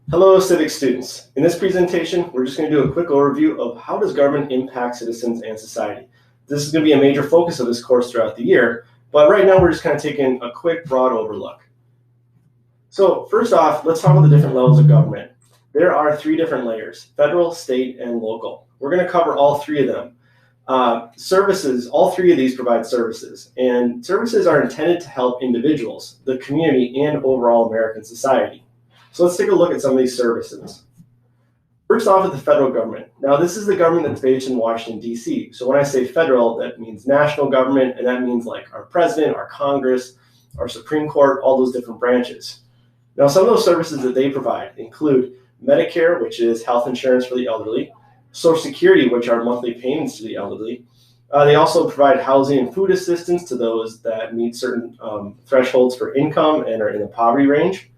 Hello, civic students. In this presentation, we're just going to do a quick overview of how does government impact citizens and society. This is going to be a major focus of this course throughout the year, but right now we're just kind of taking a quick, broad overlook. So first off, let's talk about the different levels of government. There are three different layers: federal, state, and local. We're going to cover all three of them. Services, all three of these provide services, and services are intended to help individuals, the community, and overall American society. So let's take a look at some of these services. First off, with the federal government. Now, this is the government that's based in Washington, D.C. So when I say federal, that means national government, and that means like our president, our Congress, our Supreme Court, all those different branches. Now, some of those services that they provide include Medicare, which is health insurance for the elderly, Social Security, which are monthly payments to the elderly. They also provide housing and food assistance to those that meet certain thresholds for income and are in the poverty range.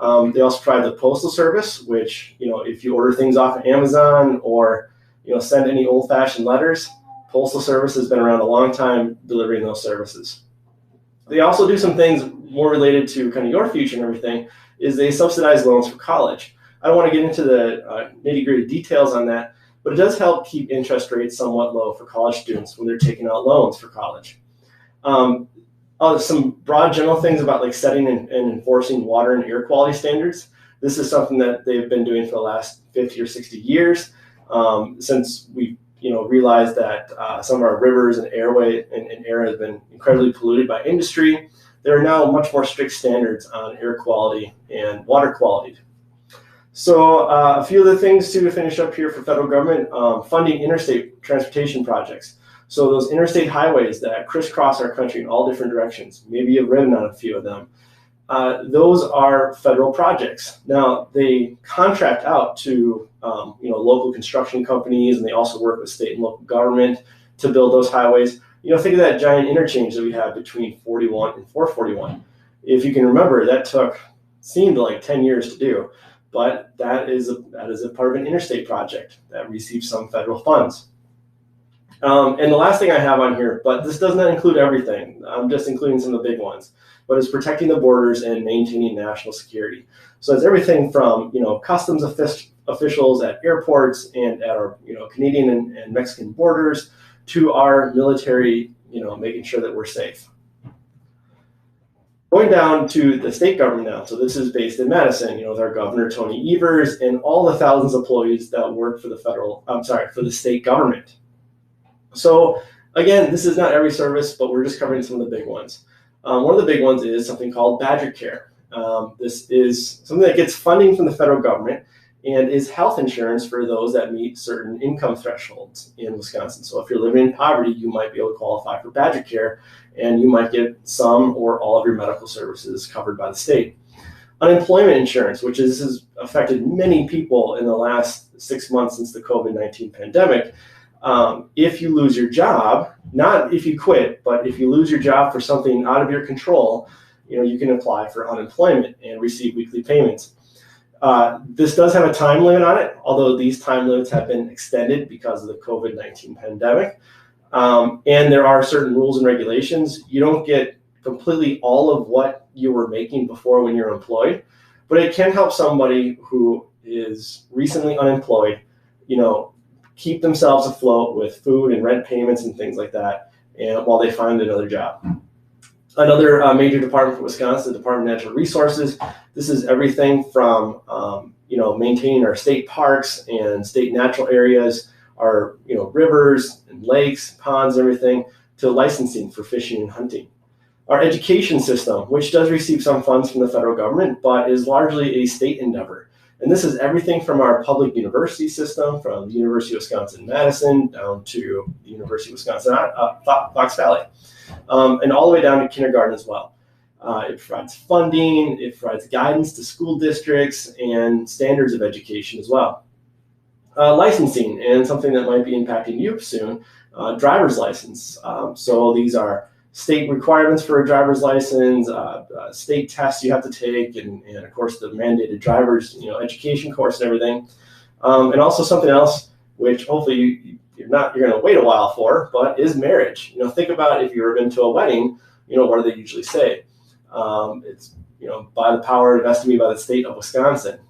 They also provide the postal service, which, if you order things off of Amazon or, send any old-fashioned letters, postal service has been around a long time delivering those services. They also do some things more related to kind of your future and everything, is they subsidize loans for college. I don't want to get into the nitty-gritty details on that, but it does help keep interest rates somewhat low for college students when they're taking out loans for college. Some broad general things about like setting and enforcing water and air quality standards. This is something that they've been doing for the last 50 or 60 years, since we realized that some of our rivers and airway and air has been incredibly polluted by industry. There are now much more strict standards on air quality and water quality. So a few of the things to finish up here for federal government: funding interstate transportation projects. So those interstate highways that crisscross our country in all different directions, maybe you've ridden on a few of them, those are federal projects. Now, they contract out to local construction companies, and they also work with state and local government to build those highways. Think of that giant interchange that we have between 41 and 441. If you can remember, that seemed like 10 years to do, but that is a part of an interstate project that receives some federal funds. And the last thing I have on here, but this does not include everything, I'm just including some of the big ones, but it's protecting the borders and maintaining national security. So it's everything from customs officials at airports and at our Canadian and Mexican borders to our military, making sure that we're safe. Going down to the state government now. So this is based in Madison, with our governor, Tony Evers, and all the thousands of employees that work for the state government. So again, this is not every service, but we're just covering some of the big ones. One of the big ones is something called Badger Care. This is something that gets funding from the federal government and is health insurance for those that meet certain income thresholds in Wisconsin. So if you're living in poverty, you might be able to qualify for Badger Care, and you might get some or all of your medical services covered by the state. Unemployment insurance, which has affected many people in the last 6 months since the COVID-19 pandemic. If you lose your job, not if you quit, but if you lose your job for something out of your control, you can apply for unemployment and receive weekly payments. This does have a time limit on it, although these time limits have been extended because of the COVID-19 pandemic. And there are certain rules and regulations. You don't get completely all of what you were making before when you're employed, but it can help somebody who is recently unemployed, keep themselves afloat with food and rent payments and things like that, and while they find another job. Another major department for Wisconsin, the Department of Natural Resources. This is everything from maintaining our state parks and state natural areas, our rivers and lakes, ponds, everything, to licensing for fishing and hunting. Our education system, which does receive some funds from the federal government, but is largely a state endeavor. And this is everything from our public university system, from the University of Wisconsin-Madison down to the University of Wisconsin Fox Valley, and all the way down to kindergarten as well. It provides funding, it provides guidance to school districts and standards of education as well. Licensing, and something that might be impacting you soon, driver's license. So these are state requirements for a driver's license, state tests you have to take, and of course the mandated driver's education course and everything. And also something else, which hopefully you're going to wait a while for, but is marriage. Think about if you've ever been to a wedding, what do they usually say? It's by the power invested in me by the state of Wisconsin.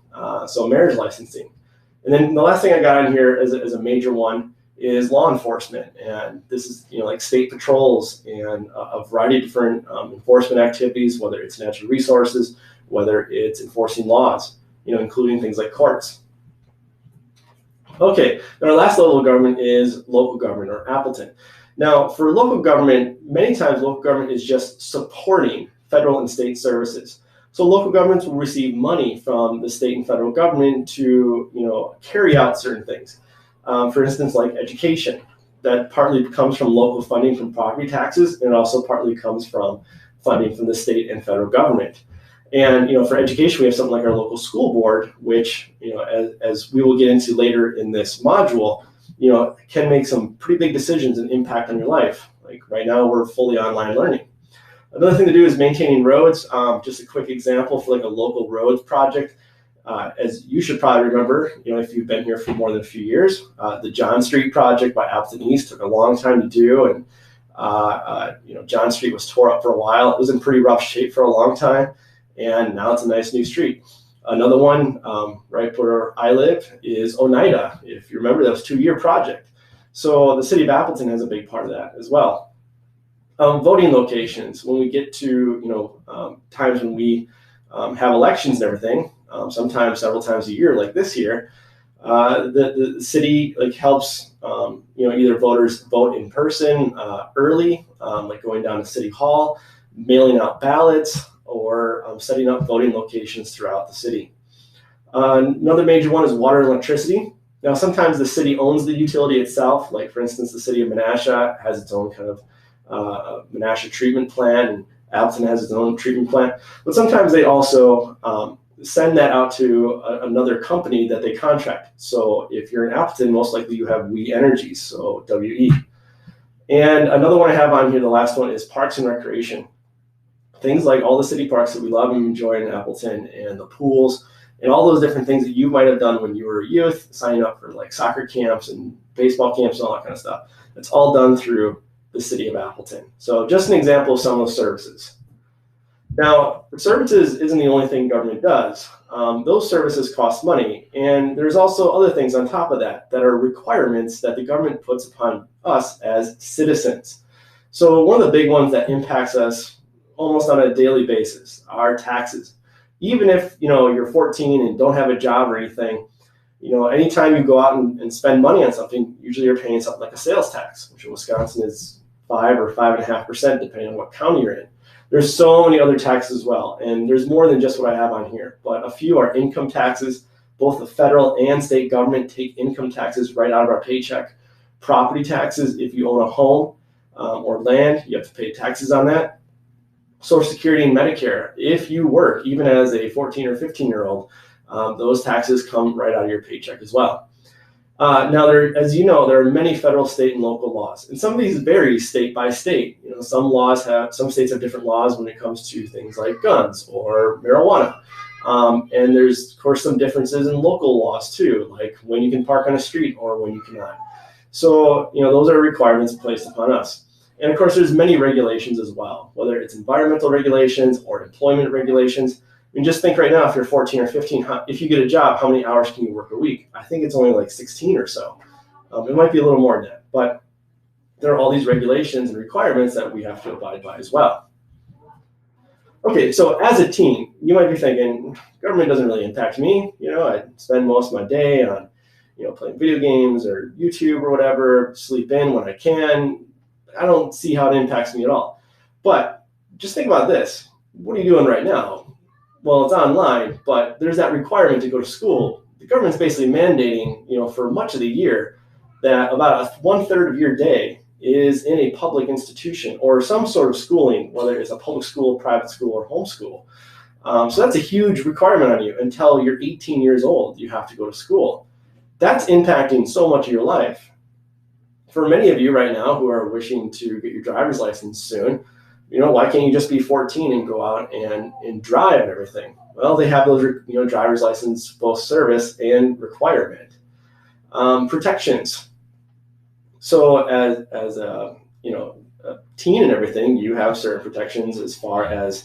so marriage licensing. And then the last thing I got on here as a major one is law enforcement, and this is like state patrols and a variety of different enforcement activities, whether it's natural resources, whether it's enforcing laws, including things like courts. Okay, then our last level of government is local government, or Appleton. Now, for local government, many times local government is just supporting federal and state services. So local governments will receive money from the state and federal government to carry out certain things. For instance, like education, that partly comes from local funding from property taxes, and it also partly comes from funding from the state and federal government. And for education, we have something like our local school board, which as we will get into later in this module, can make some pretty big decisions and impact on your life. Like right now, we're fully online learning. Another thing to do is maintaining roads. Just a quick example for like a local roads project. As you should probably remember, if you've been here for more than a few years, the John Street project by Appleton East took a long time to do, and John Street was tore up for a while. It was in pretty rough shape for a long time, and now it's a nice new street. Another one, right where I live, is Oneida. If you remember, that was a 2-year project. So the city of Appleton has a big part of that as well. Voting locations. When we get to times when we have elections and everything, sometimes several times a year, like this year, the city helps either voters vote in person early, like going down to City Hall, mailing out ballots, or setting up voting locations throughout the city. Another major one is water and electricity. Now, sometimes the city owns the utility itself. Like, for instance, the city of Menasha has its own kind of Menasha treatment plant, and Appleton has its own treatment plant. But sometimes they also send that out to another company that they contract. So if you're in Appleton, most likely you have We Energy, so WE. And another one I have on here, the last one, is parks and recreation. Things like all the city parks that we love and enjoy in Appleton, and the pools, and all those different things that you might have done when you were a youth, signing up for like soccer camps and baseball camps and all that kind of stuff. It's all done through the city of Appleton. So just an example of some of those services. Now, services isn't the only thing government does. Those services cost money, and there's also other things on top of that that are requirements that the government puts upon us as citizens. So one of the big ones that impacts us almost on a daily basis are taxes. Even if you're 14 and don't have a job or anything, anytime you go out and spend money on something, usually you're paying something like a sales tax, which in Wisconsin is 5 or 5.5%, depending on what county you're in. There's so many other taxes as well, and there's more than just what I have on here, but a few are income taxes. Both the federal and state government take income taxes right out of our paycheck. Property taxes, if you own a home or land, you have to pay taxes on that. Social Security and Medicare, if you work, even as a 14 or 15-year-old, those taxes come right out of your paycheck as well. Now, as you know, there are many federal, state, and local laws, and some of these vary state by state. Some states have different laws when it comes to things like guns or marijuana, and there's of course some differences in local laws too, like when you can park on a street or when you cannot. So those are requirements placed upon us. And of course, there's many regulations as well, whether it's environmental regulations or employment regulations. I mean, just think right now, if you're 14 or 15, if you get a job, how many hours can you work a week? I think it's only like 16 or so. It might be a little more than that, but there are all these regulations and requirements that we have to abide by as well. Okay, so as a teen, you might be thinking, government doesn't really impact me. I spend most of my day on, playing video games or YouTube or whatever, sleep in when I can. I don't see how it impacts me at all. But just think about this. What are you doing right now? Well, it's online, but there's that requirement to go to school. The government's basically mandating, for much of the year, that about 1/3 of your day is in a public institution or some sort of schooling, whether it's a public school, private school, or homeschool. So that's a huge requirement on you. Until you're 18 years old, you have to go to school. That's impacting so much of your life. For many of you right now who are wishing to get your driver's license soon, why can't you just be 14 and go out and drive and everything? Well, they have those, driver's license, both service and requirement. Protections. So as a teen and everything, you have certain protections as far as,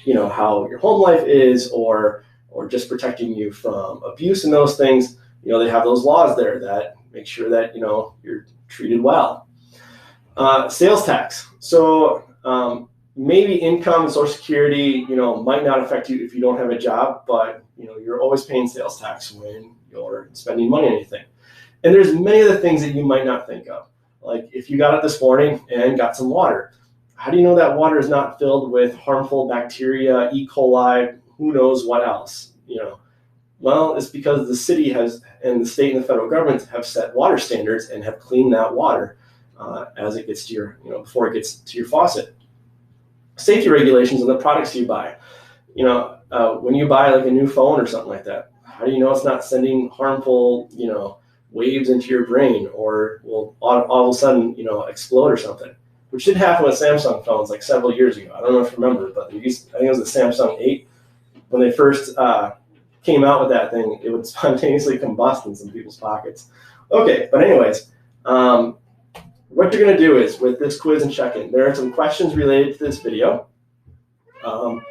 how your home life is, or or just protecting you from abuse and those things, they have those laws there that make sure that, you're treated well. Sales tax. So maybe income and Social Security, might not affect you if you don't have a job, but, you're always paying sales tax when you're spending money on anything. And there's many of the things that you might not think of. Like if you got up this morning and got some water, how do you know that water is not filled with harmful bacteria, E. coli, who knows what else? Well, it's because the city has, and the state and the federal government have set water standards and have cleaned that water as it gets to your, before it gets to your faucet. Safety regulations on the products you buy. When you buy like a new phone or something like that, how do you know it's not sending harmful, waves into your brain, or will all of a sudden, explode or something? Which did happen with Samsung phones like several years ago. I don't know if you remember, but I think it was the Samsung 8. When they first came out with that thing, it would spontaneously combust in some people's pockets. Okay, but anyways, what you're going to do is, with this quiz and check-in, there are some questions related to this video.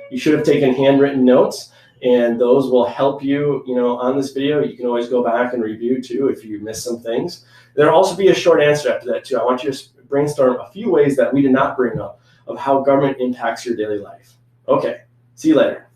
You should have taken handwritten notes, and those will help you, on this video. You can always go back and review too if you missed some things. There'll also be a short answer after that too. I want you to brainstorm a few ways that we did not bring up of how government impacts your daily life. Okay, see you later.